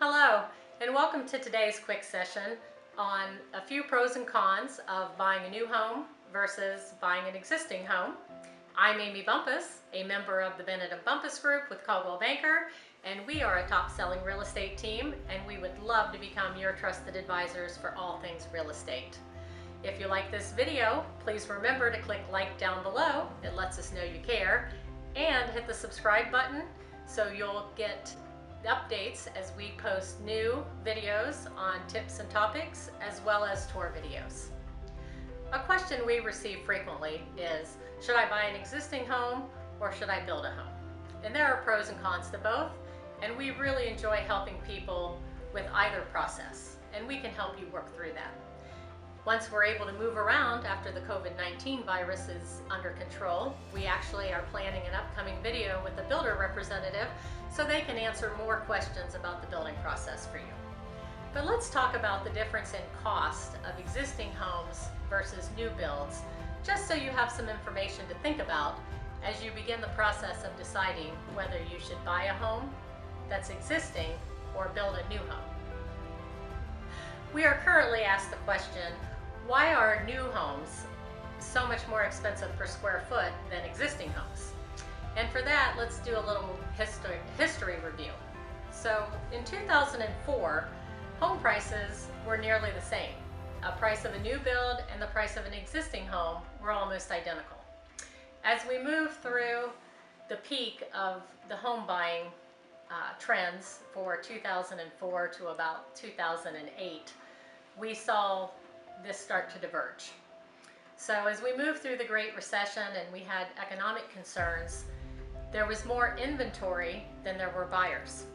Hello, and welcome to today's quick session on a few pros and cons of buying a new home versus buying an existing home. I'm Amy Bumpus, a member of the Bennett & Bumpus Group with Coldwell Banker, and we are a top-selling real estate team, and we would love to become your trusted advisors for all things real estate. If you like this video, please remember to click like down below. It lets us know you care, and hit the subscribe button so you'll get updates as we post new videos on tips and topics as well as tour videos. A question we receive frequently is, should I buy an existing home or should I build a home? And there are pros and cons to both, and we really enjoy helping people with either process, and we can help you work through that. Once we're able to move around after the COVID-19 virus is under control, we actually are planning an upcoming video with a builder representative so they can answer more questions about the building process for you. But let's talk about the difference in cost of existing homes versus new builds, just so you have some information to think about as you begin the process of deciding whether you should buy a home that's existing or build a new home. We are currently asked the question, why are new homes so much more expensive per square foot than existing homes? And for that, let's do a little history review. So in 2004, home prices were nearly the same. A price of a new build and the price of an existing home were almost identical. As we move through the peak of the home buying trends for 2004 to about 2008, we saw this start to diverge. So as we moved through the Great Recession and we had economic concerns, there was more inventory than there were buyers.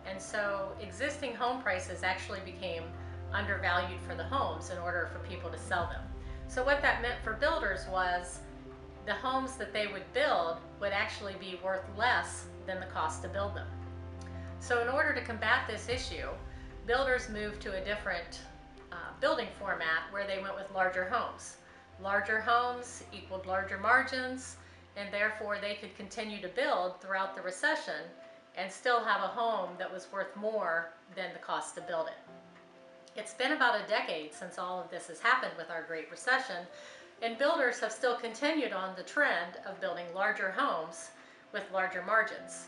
And so existing home prices actually became undervalued for the homes in order for people to sell them. So what that meant for builders was the homes that they would build would actually be worth less than the cost to build them. So in order to combat this issue, builders moved to a different building format where they went with larger homes. Larger homes equaled larger margins, and therefore they could continue to build throughout the recession and still have a home that was worth more than the cost to build it. It's been about a decade since all of this has happened with our Great Recession, and builders have still continued on the trend of building larger homes with larger margins.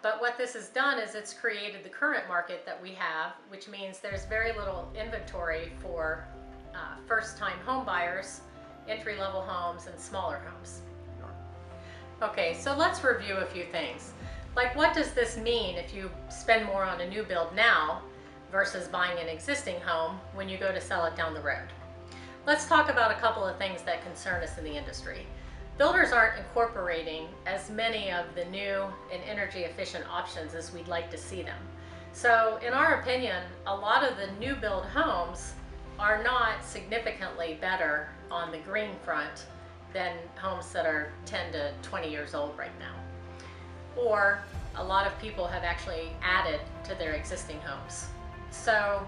But what this has done is it's created the current market that we have, which means there's very little inventory for first-time home buyers, entry-level homes, and smaller homes. Okay, so let's review a few things. Like, what does this mean if you spend more on a new build now versus buying an existing home when you go to sell it down the road? Let's talk about a couple of things that concern us in the industry. Builders aren't incorporating as many of the new and energy efficient options as we'd like to see them. So in our opinion, a lot of the new build homes are not significantly better on the green front than homes that are 10 to 20 years old right now. Or a lot of people have actually added to their existing homes. So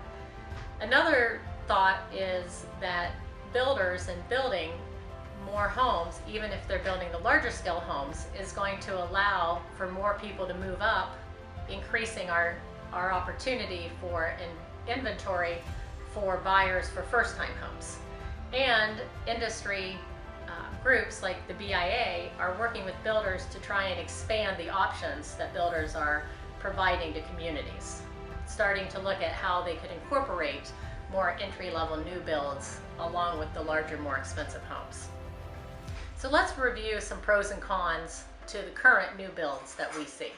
another thought is that builders and building more homes, even if they're building the larger scale homes, is going to allow for more people to move up, increasing our opportunity for an inventory for buyers for first-time homes. And industry groups like the BIA are working with builders to try and expand the options that builders are providing to communities, starting to look at how they could incorporate more entry-level new builds along with the larger, more expensive homes. So let's review some pros and cons to the current new builds that we see.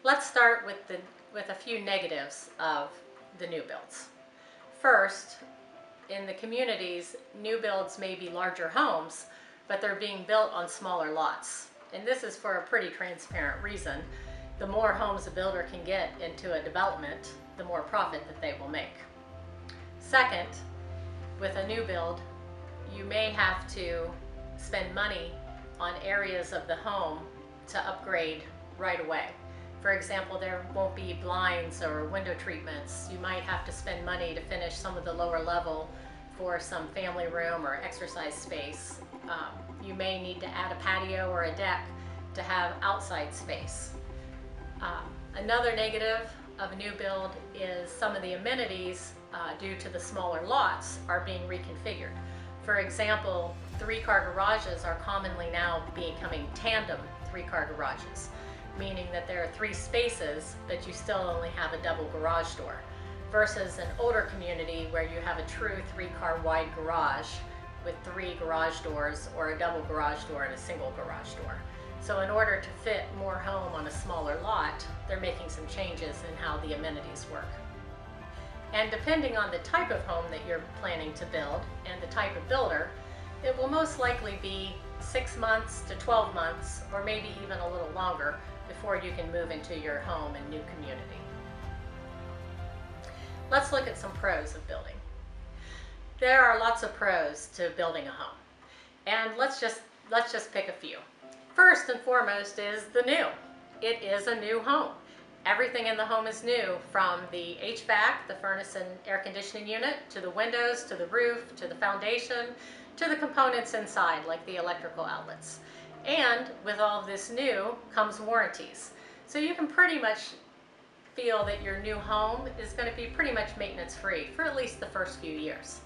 Let's start with a few negatives of the new builds. First, in the communities, new builds may be larger homes, but they're being built on smaller lots. And this is for a pretty transparent reason. The more homes a builder can get into a development, the more profit that they will make. Second, with a new build, you may have to spend money on areas of the home to upgrade right away. For example, there won't be blinds or window treatments. You might have to spend money to finish some of the lower level for some family room or exercise space. You may need to add a patio or a deck to have outside space. Another negative of a new build is some of the amenities, due to the smaller lots, are being reconfigured. For example, 3-car garages are commonly now becoming tandem 3-car garages, meaning that there are 3 spaces, but you still only have a double garage door, versus an older community where you have a true 3-car wide garage with 3 garage doors, or a double garage door and a single garage door. So in order to fit more home on a smaller lot, they're making some changes in how the amenities work. And depending on the type of home that you're planning to build and the type of builder, it will most likely be 6 months to 12 months, or maybe even a little longer, before you can move into your home and new community. Let's look at some pros of building. There are lots of pros to building a home, and let's just pick a few. First and foremost is the new. It is a new home. Everything in the home is new, from the HVAC, the furnace and air conditioning unit, to the windows, to the roof, to the foundation, to the components inside, like the electrical outlets. And with all of this new comes warranties. So you can pretty much feel that your new home is going to be pretty much maintenance free for at least the first few years.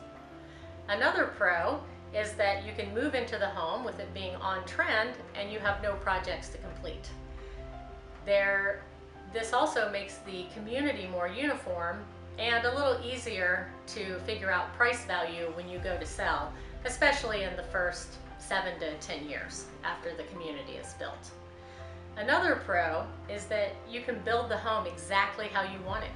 Another pro is that you can move into the home with it being on trend and you have no projects to complete. This also makes the community more uniform and a little easier to figure out price value when you go to sell, especially in the first 7 to 10 years after the community is built. Another pro is that you can build the home exactly how you want it.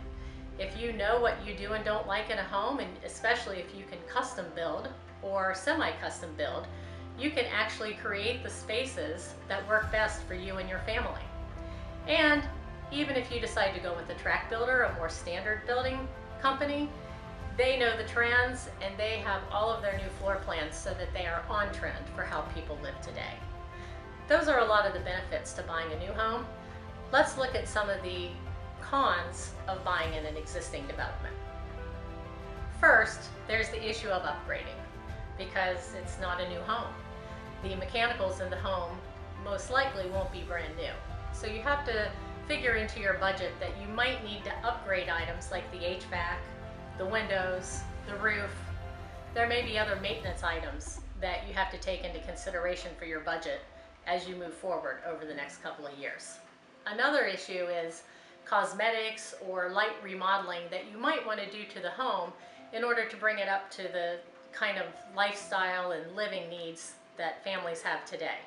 If you know what you do and don't like in a home, and especially if you can custom build or semi-custom build, you can actually create the spaces that work best for you and your family. And even if you decide to go with a tract builder, a more standard building company, they know the trends and they have all of their new floor plans so that they are on trend for how people live today. Those are a lot of the benefits to buying a new home. Let's look at some of the cons of buying in an existing development. First, there's the issue of upgrading, because it's not a new home. The mechanicals in the home most likely won't be brand new. So you have to figure into your budget that you might need to upgrade items like the HVAC, the windows, the roof. There may be other maintenance items that you have to take into consideration for your budget as you move forward over the next couple of years. Another issue is cosmetics or light remodeling that you might want to do to the home in order to bring it up to the kind of lifestyle and living needs that families have today.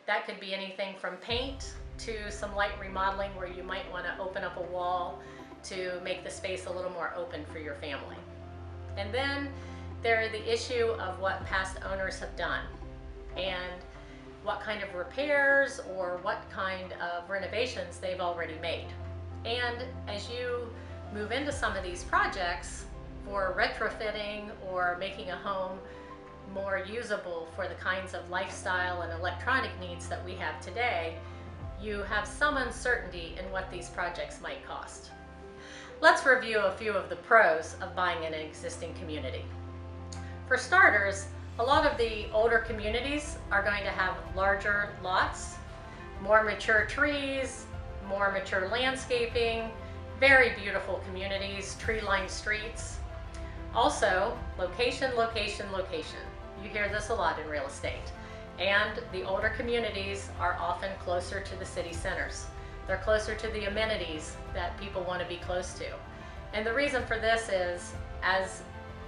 That could be anything from paint to some light remodeling where you might want to open up a wall to make the space a little more open for your family. And then there's the issue of what past owners have done and what kind of repairs or what kind of renovations they've already made. And as you move into some of these projects for retrofitting or making a home more usable for the kinds of lifestyle and electronic needs that we have today, you have some uncertainty in what these projects might cost. Let's review a few of the pros of buying in an existing community. For starters, a lot of the older communities are going to have larger lots, more mature trees, more mature landscaping, very beautiful communities, tree-lined streets. Also, location, location, location. You hear this a lot in real estate. And the older communities are often closer to the city centers. They're closer to the amenities that people want to be close to. And the reason for this is, as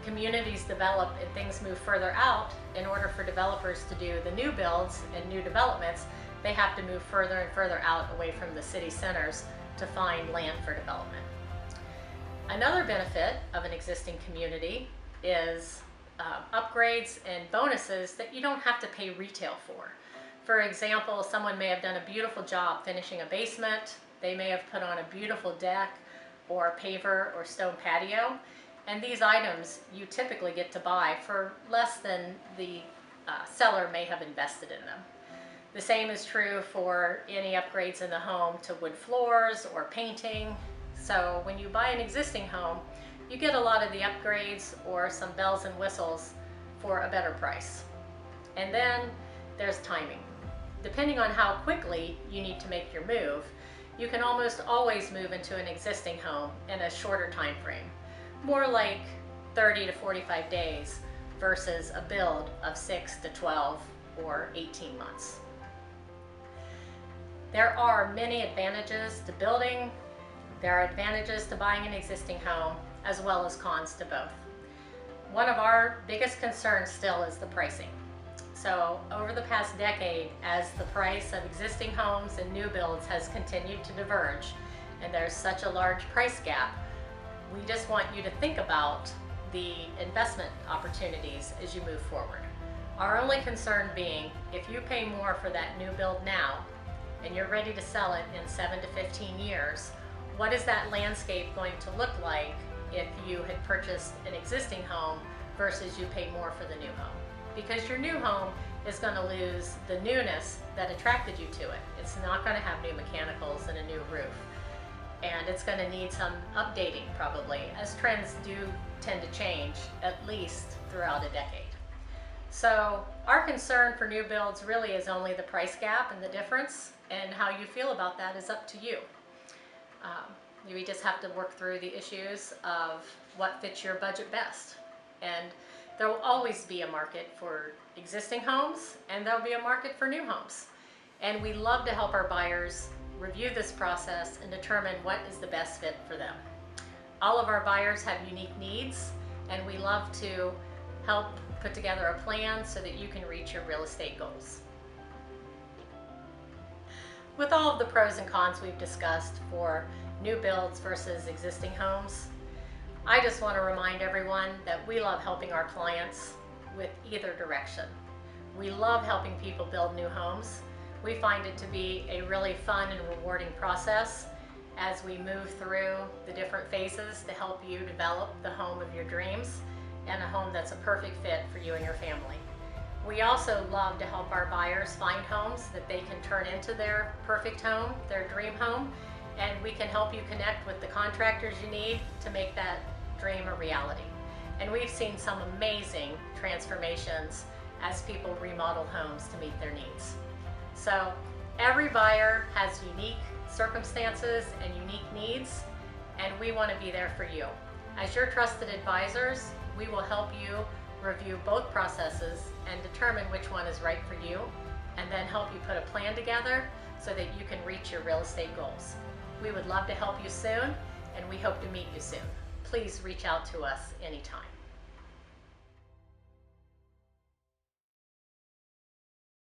communities develop and things move further out, in order for developers to do the new builds and new developments, they have to move further and further out away from the city centers to find land for development. Another benefit of an existing community is upgrades and bonuses that you don't have to pay retail for. For example, someone may have done a beautiful job finishing a basement. They may have put on a beautiful deck or paver or stone patio. And these items you typically get to buy for less than the seller may have invested in them. The same is true for any upgrades in the home to wood floors or painting. So when you buy an existing home, you get a lot of the upgrades or some bells and whistles for a better price. And then there's timing. Depending on how quickly you need to make your move, you can almost always move into an existing home in a shorter time frame, more like 30 to 45 days versus a build of 6 to 12 or 18 months. There are many advantages to building. There are advantages to buying an existing home, as well as cons to both. One of our biggest concerns still is the pricing. So over the past decade, as the price of existing homes and new builds has continued to diverge, and there's such a large price gap, we just want you to think about the investment opportunities as you move forward. Our only concern being, if you pay more for that new build now, and you're ready to sell it in 7 to 15 years, what is that landscape going to look like if you had purchased an existing home versus you pay more for the new home? Because your new home is going to lose the newness that attracted you to it. It's not going to have new mechanicals and a new roof. And it's going to need some updating probably, as trends do tend to change at least throughout a decade. So our concern for new builds really is only the price gap and the difference, and how you feel about that is up to you. We just have to work through the issues of what fits your budget best. And there will always be a market for existing homes, and there'll be a market for new homes. And we love to help our buyers review this process and determine what is the best fit for them. All of our buyers have unique needs, and we love to help put together a plan so that you can reach your real estate goals. With all of the pros and cons we've discussed for new builds versus existing homes, I just want to remind everyone that we love helping our clients with either direction. We love helping people build new homes. We find it to be a really fun and rewarding process as we move through the different phases to help you develop the home of your dreams and a home that's a perfect fit for you and your family. We also love to help our buyers find homes that they can turn into their perfect home, their dream home, and we can help you connect with the contractors you need to make that dream a reality. And we've seen some amazing transformations as people remodel homes to meet their needs. So every buyer has unique circumstances and unique needs, and we want to be there for you. As your trusted advisors, we will help you review both processes and determine which one is right for you, and then help you put a plan together so that you can reach your real estate goals. We would love to help you soon, and we hope to meet you soon. Please reach out to us anytime.